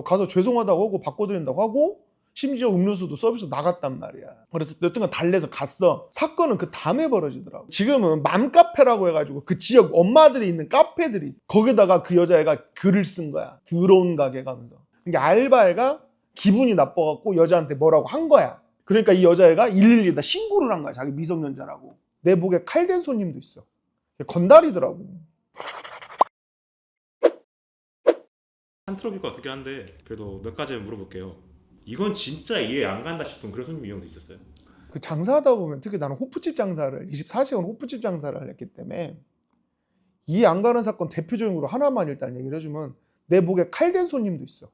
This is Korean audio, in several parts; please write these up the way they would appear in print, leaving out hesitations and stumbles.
가서 죄송하다고 하고 바꿔드린다고 하고 심지어 음료수도 서비스 나갔단 말이야. 그래서 여튼간 달래서 갔어. 사건은 그 다음에 벌어지더라고. 지금은 맘카페라고 해가지고 그 지역 엄마들이 있는 카페들이 거기다가 그 여자애가 글을 쓴 거야. 더러운 가게 가면서. 그러니까 알바애가 기분이 나빠갖고 여자한테 뭐라고 한 거야. 그러니까 이 여자애가 112에다 신고를 한 거야. 자기 미성년자라고. 내 목에 칼댄 손님도 있어. 건달이더라고. 한트럭이가 어떻게 한데 그래도 몇 가지 물어볼게요. 이건 진짜 이해 안 간다 싶은 그런 손님 이용도 있었어요? 그 장사하다 보면 특히 나는 호프집 장사를 24시간 호프집 장사를 했기 때문에 이해 안 가는 사건 대표적으로 하나만 일단 얘기를 해주면 내 목에 칼댄 손님도 있어.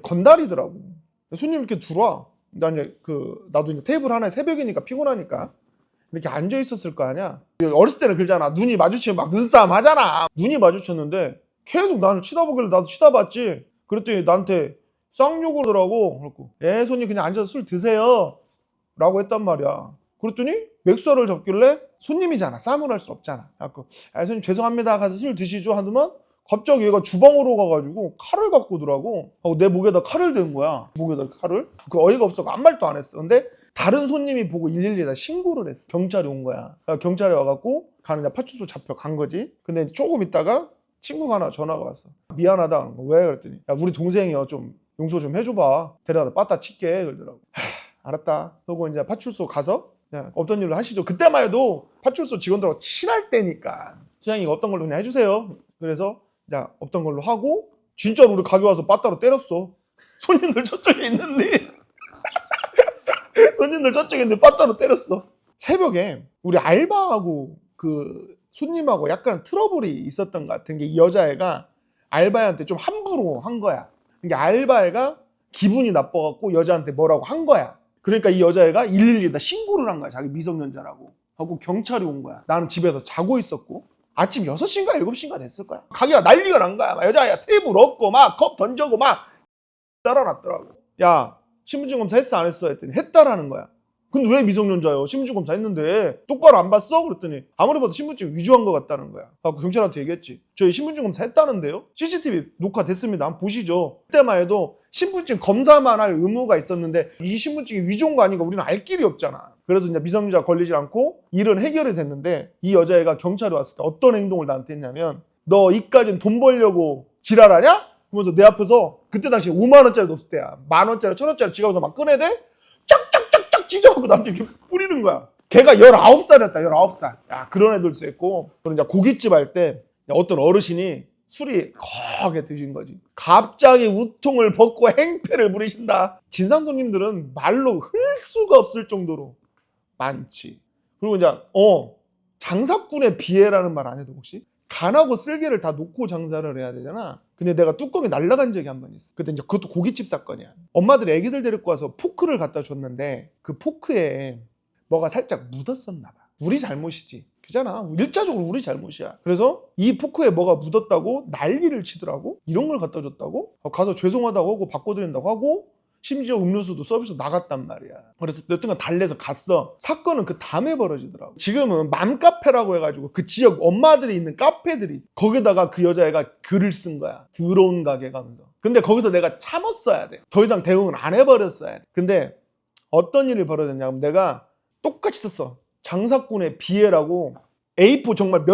건달이더라고. 손님 이렇게 들어와. 나도 이제 테이블 하나에 새벽이니까 피곤하니까 이렇게 앉아 있었을 거 아니야. 어렸을 때는 그러잖아. 눈이 마주치면 막 눈싸움 하잖아. 눈이 마주쳤는데 계속 나를 쳐다보길래 나도 쳐다봤지. 그랬더니 나한테 쌍욕을 하더라고. 그래갖고 손님 그냥 앉아서 술 드세요 라고 했단 말이야. 그랬더니 맥주를 잡길래 손님이잖아. 싸움을 할 수 없잖아. 그래갖고 손님 죄송합니다 가서 술 드시죠 하더만 갑자기 얘가 주방으로 가가지고 칼을 갖고 오더라고. 하고 내 목에다 칼을 댄 거야. 목에다 칼을. 그 어이가 없어서 아무 말도 안 했어. 근데 다른 손님이 보고 112에다 신고를 했어. 경찰이 온 거야. 경찰이 와갖고 가는 파출소 잡혀 간 거지. 근데 조금 있다가 친구가 하나 전화가 왔어. 미안하다. 왜? 그랬더니 야, 우리 동생이요. 좀 용서 좀 해줘봐. 데려가다 빠따 칠게. 그러더라고. 알았다. 그리고 이제 파출소 가서 없던 일로 하시죠. 그때만 해도 파출소 직원들하고 친할 때니까 소장님 없던 걸로 그냥 해주세요. 그래서 없던 걸로 하고 진짜로 우리 가게 와서 빠따로 때렸어. 손님들 저쪽에 있는데 손님들 저쪽에 있는데 빠따로 때렸어. 새벽에 우리 알바하고 그 손님하고 약간 트러블이 있었던 것 같은 게 이 여자애가 알바한테 좀 함부로 한 거야. 그러니까 알바애가 기분이 나빠갖고 여자한테 뭐라고 한 거야. 그러니까 이 여자애가 112에다 신고를 한 거야. 자기 미성년자라고 하고 경찰이 온 거야. 나는 집에서 자고 있었고 아침 6시인가 7시인가 됐을 거야. 가게가 난리가 난 거야. 여자애가 테이블 엎고 막 컵 던져고 막 따라놨더라고. 야 신분증 검사 했어 안 했어? 했더니 했다라는 거야. 근데 왜 미성년자요? 신분증 검사 했는데 똑바로 안 봤어? 그랬더니 아무리 봐도 신분증 위조한 것 같다는 거야. 그래서 경찰한테 얘기했지. 저희 신분증 검사 했다는데요? CCTV 녹화됐습니다. 한번 보시죠. 그때만 해도 신분증 검사만 할 의무가 있었는데 이 신분증이 위조인 거 아닌가 우리는 알 길이 없잖아. 그래서 이제 미성년자 걸리지 않고 일은 해결이 됐는데 이 여자애가 경찰에 왔을 때 어떤 행동을 나한테 했냐면 너 이까진 돈 벌려고 지랄하냐? 그러면서 내 앞에서 그때 당시 5만 원짜리도 없을 때야. 10,000원짜리 1,000원짜리 지갑에서 막 꺼내대 쫙쫙쫙쫙 찢어갖고 나한테 이렇게 뿌리는 거야. 걔가 19살이었다. 19살. 야 그런 애들도 있고. 그리고 이제 고깃집 할 때 어떤 어르신이 술이 거하게 드신 거지. 갑자기 우통을 벗고 행패를 부리신다. 진상 손님들은 말로 흘 수가 없을 정도로 많지. 그리고 이제 장사꾼의 비애라는 말 안 해도 혹시? 간하고 쓸개를 다 놓고 장사를 해야 되잖아. 근데 내가 뚜껑이 날아간 적이 한 번 있어. 그때 이제 그것도 고깃집 사건이야. 엄마들이 애기들 데리고 와서 포크를 갖다 줬는데 그 포크에 뭐가 살짝 묻었었나 봐. 우리 잘못이지. 그잖아. 일차적으로 우리 잘못이야. 그래서 이 포크에 뭐가 묻었다고 난리를 치더라고. 이런 걸 갖다 줬다고? 가서 죄송하다고 하고 바꿔드린다고 하고 심지어 음료수도 서비스 나갔단 말이야. 그래서 여튼간 달래서 갔어. 사건은 그 다음에 벌어지더라고. 지금은 맘카페라고 해가지고 그 지역 엄마들이 있는 카페들이 거기다가 그 여자애가 글을 쓴 거야. 더러운 가게 가면서. 근데 거기서 내가 참았어야 돼. 더 이상 대응을 안 해버렸어야 돼. 근데 어떤 일이 벌어졌냐면 내가 똑같이 썼어. 장사꾼의 비애라고 A4 정말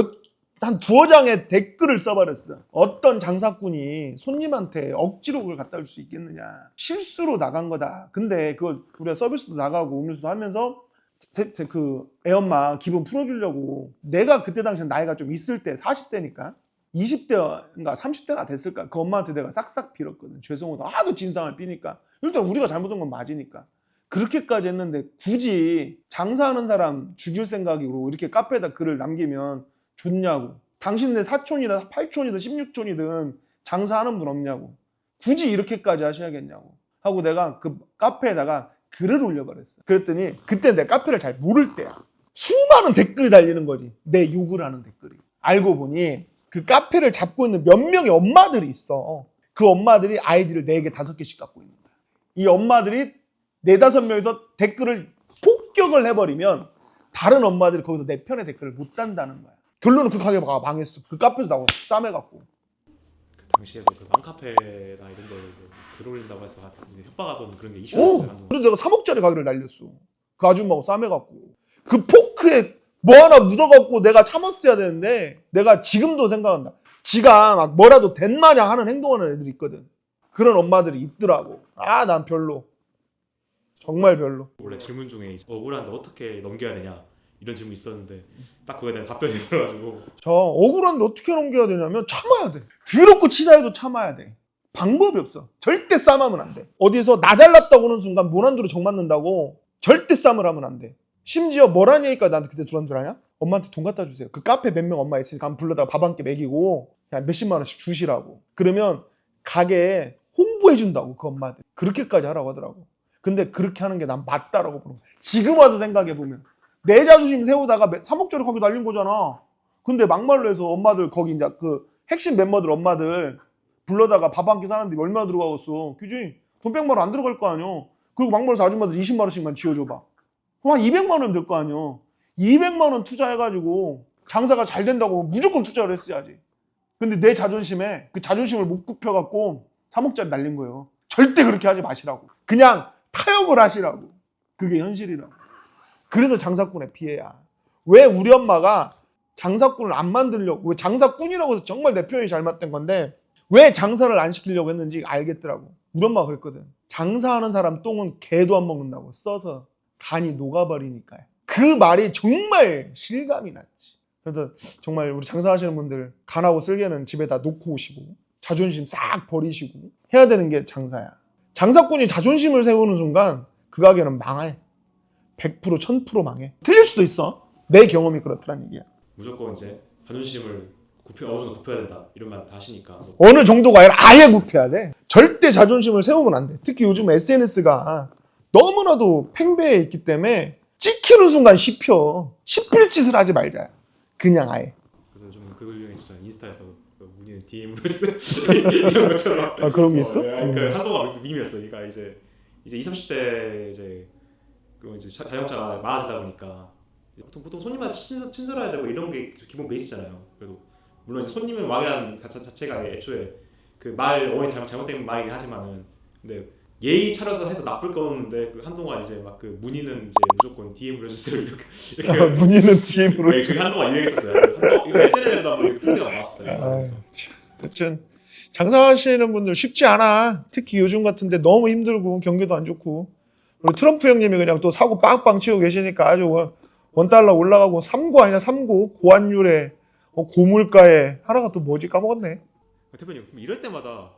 한 두어 장의 댓글을 써버렸어. 어떤 장사꾼이 손님한테 억지로 그걸 갖다 줄 수 있겠느냐. 실수로 나간 거다. 근데 그걸 우리가 서비스도 나가고 음료수도 하면서 그 애엄마 기분 풀어주려고 내가 그때 당시에 나이가 좀 있을 때 40대니까 20대인가 30대나 됐을까 그 엄마한테 내가 싹싹 빌었거든. 죄송하다. 하도 진상을 삐니까 일단 우리가 잘못한 건 맞으니까 그렇게까지 했는데 굳이 장사하는 사람 죽일 생각으로 이렇게 카페에다 글을 남기면 좋냐고. 당신네 사촌이나 8촌이든 16촌이든 장사하는 분 없냐고. 굳이 이렇게까지 하셔야겠냐고 하고 내가 그 카페에다가 글을 올려버렸어. 그랬더니 그때 내 카페를 잘 모를 때야. 수많은 댓글이 달리는 거지. 내 욕을 하는 댓글이. 알고 보니 그 카페를 잡고 있는 몇 명의 엄마들이 있어. 그 엄마들이 아이디를 4개, 5개씩 갖고 있는 거야. 이 엄마들이 4, 5명에서 댓글을 폭격을 해버리면 다른 엄마들이 거기서 내 편의 댓글을 못 단다는 거야. 결론은 그 가게가 망했어. 그 카페에서 나고 싸매갖고. 당시에도 그 맘카페나 이런 데 이제 들어올린다고 해서 협박하던 그런 게 이슈였어요. 한동안. 그래서 내가 3억짜리 가게를 날렸어. 그 아줌마하고 싸매갖고. 그 포크에 뭐 하나 묻어갖고 내가 참았어야 되는데 내가 지금도 생각한다. 지가 막 뭐라도 된 마냥 하는 행동하는 애들이 있거든. 그런 엄마들이 있더라고. 아, 난 별로. 정말 별로. 원래 질문 중에 이제 억울한데 어떻게 넘겨야 되냐 이런 질문이 있었는데 딱 그거에 대한 답변이 들어가지고 저 억울한데 어떻게 넘겨야 되냐면 참아야 돼. 더럽고 치사해도 참아야 돼. 방법이 없어. 절대 싸움하면 안 돼. 어디서 나 잘났다고 하는 순간 모난두로 정 맞는다고 절대 싸움을 하면 안 돼. 심지어 뭐라니까 나한테 그때 두란줄 아냐? 엄마한테 돈 갖다 주세요. 그 카페 몇 명 엄마 있으니까 한번 불러다가 밥 한 끼 먹이고 그냥 몇십만 원씩 주시라고. 그러면 가게에 홍보해 준다고 그 엄마들. 그렇게까지 하라고 하더라고. 근데 그렇게 하는 게 난 맞다라고 보는 거야. 지금 와서 생각해 보면 내 자존심 세우다가 3억짜리 거기 날린 거잖아. 근데 막말로 해서 엄마들 거기 이제 그 핵심 멤버들 엄마들 불러다가 밥 한 끼 사는데 얼마나 들어가겠어. 그지? 돈 100만 원 안 들어갈 거 아니야. 그리고 막말로 해서 아줌마들 20만 원씩만 지어줘봐. 그럼 한 200만 원이면 될 거 아니야. 200만 원 투자해가지고 장사가 잘 된다고 무조건 투자를 했어야지. 근데 내 자존심에 그 자존심을 못 굽혀갖고 3억짜리 날린 거예요. 절대 그렇게 하지 마시라고. 그냥 타협을 하시라고. 그게 현실이라고. 그래서 장사꾼의 피해야. 왜 우리 엄마가 장사꾼을 안 만들려고, 왜 장사꾼이라고 해서 정말 내 표현이 잘못된 건데 왜 장사를 안 시키려고 했는지 알겠더라고. 우리 엄마가 그랬거든. 장사하는 사람 똥은 개도 안 먹는다고. 써서 간이 녹아버리니까요. 그 말이 정말 실감이 났지. 그래서 정말 우리 장사하시는 분들 간하고 쓸개는 집에다 놓고 오시고 자존심 싹 버리시고 해야 되는 게 장사야. 장사꾼이 자존심을 세우는 순간 그 가게는 망해. 100% 1000% 망해. 틀릴 수도 있어. 내 경험이 그렇더란 얘기야. 무조건 이제 자존심을 어느 정도 굽혀야 된다 이런 말 다 하시니까 어느 정도가 아니라 아예 굽혀야 돼. 절대 자존심을 세우면 안 돼. 특히 요즘 SNS가 너무나도 팽배해 있기 때문에 찍히는 순간 씹혀. 씹힐 짓을 하지 말자. 그냥 아예. 그래서 요즘 그거 유행했었잖아요. 인스타에서 문의는 DM으로 했어 이런 것처럼. 아, 그런 게 있어? 그 한동안 밈이었어. 그러니까 이제 20, 30대 이제 그 이제 자영업자가 많아지다 보니까 보통 손님한테 친절해야 되고 이런 게 기본 베이스잖아요. 그래도 물론 이제 손님은 왕이라는 자체가 애초에 그 말 어원이 잘못된 말이긴 하지만은 근데 예의 차려서 해서 나쁠 거였는데 그 한동안 이제 막 그 문의는 이제 무조건 DM으로 해주세요 이렇게 문의는 DM으로. 네, 그게 한동안 유행했었어요. 이거 SNS에도 한번 이렇게 통계가 나왔어요. 아무튼 장사하시는 분들 쉽지 않아. 특히 요즘 같은데 너무 힘들고 경기도 안 좋고. 우리 트럼프 형님이 그냥 또 사고 빵빵 치고 계시니까 아주 $1 올라가고 3고 아니냐 3고 고환율에 고물가에 하나가 또 뭐지 까먹었네. 대표님 이럴 때마다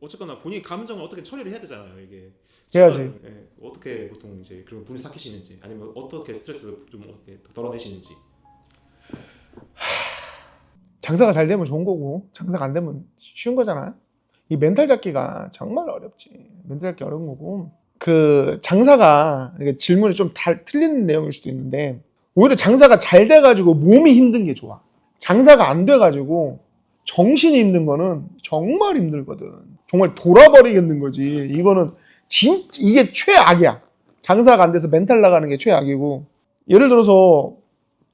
어쨌거나 본인 감정을 어떻게 처리를 해야 되잖아요. 이게 해야지. 예, 어떻게 보통 이제 그런 분을 삭히시는지 아니면 어떻게 스트레스를 좀 어떻게 덜어내시는지. 장사가 잘 되면 좋은 거고 장사가 안 되면 쉬운 거잖아. 이 멘탈 잡기가 정말 어렵지. 멘탈 잡기 어려운 거고 그 장사가 질문이 좀 틀리는 내용일 수도 있는데 오히려 장사가 잘 돼가지고 몸이 힘든 게 좋아. 장사가 안 돼가지고 정신이 힘든 거는 정말 힘들거든. 정말 돌아버리겠는 거지. 이거는 이게 최악이야. 장사가 안 돼서 멘탈 나가는 게 최악이고 예를 들어서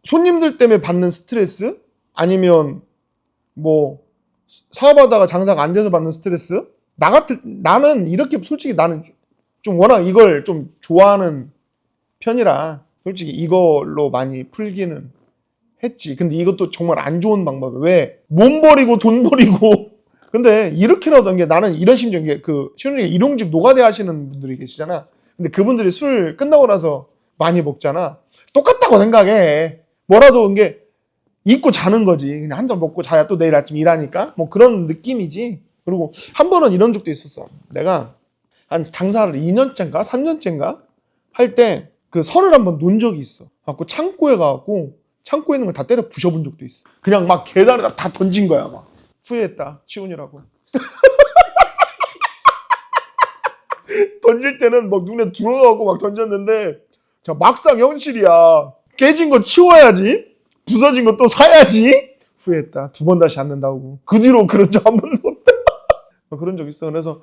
손님들 때문에 받는 스트레스 아니면 뭐 사업하다가 장사가 안 돼서 받는 스트레스 나는 이렇게 솔직히 나는 좀 워낙 이걸 좀 좋아하는 편이라 솔직히 이걸로 많이 풀기는 했지. 근데 이것도 정말 안 좋은 방법이야. 왜? 몸 버리고 돈 버리고 근데 이렇게라도 게 나는 이런 심정 게 그 신혼에 일용직 노가대 하시는 분들이 계시잖아. 근데 그분들이 술 끝나고 나서 많이 먹잖아. 똑같다고 생각해. 뭐라도 이게 잊고 자는 거지. 그냥 한 잔 먹고 자야 또 내일 아침 일하니까 뭐 그런 느낌이지. 그리고 한 번은 이런 적도 있었어. 내가 한 장사를 2년째인가 3년째인가 할 때 그 선을 한번 놓은 적이 있어. 갖고 창고에 가갖고 창고에 있는 걸 다 때려 부셔본 적도 있어. 그냥 막 계단에다 다 던진 거야. 막 후회했다. 치운이라고. 던질 때는 막 눈에 들어가고 막 던졌는데 자 막상 현실이야. 깨진 거 치워야지. 부서진 거 또 사야지. 후회했다. 2번 다시 안 된다고. 그 뒤로 그런 적 한 번도 없다. 그런 적 있어. 그래서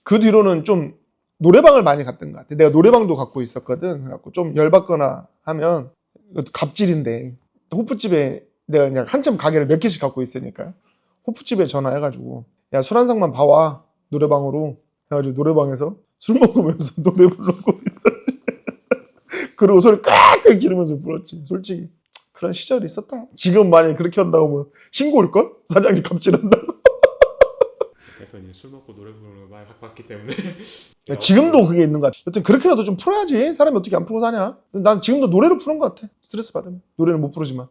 그 뒤로는 좀 노래방을 많이 갔던 것 같아. 내가 노래방도 갖고 있었거든. 그래갖고 좀 열받거나 하면 이것도 갑질인데 호프집에 내가 그냥 한참 가게를 몇 개씩 갖고 있으니까 호프집에 전화해가지고 야 술 한 상만 봐와 노래방으로 해가지고 노래방에서 술 먹으면서 노래 부르고 그리고 소리 꽉꽉 지르면서 불렀지. 솔직히 그런 시절이 있었다. 지금 만약에 그렇게 한다고 하면 신고 올걸? 사장님 갑질한다고. 대표님 술 먹고 노래 부르는 걸 많이 봤기 때문에 지금도 그게 있는 것 같아. 여튼 그렇게라도 좀 풀어야지. 사람이 어떻게 안 풀고 사냐. 난 지금도 노래로 푸는 것 같아. 스트레스 받으면. 노래는 못 부르지만.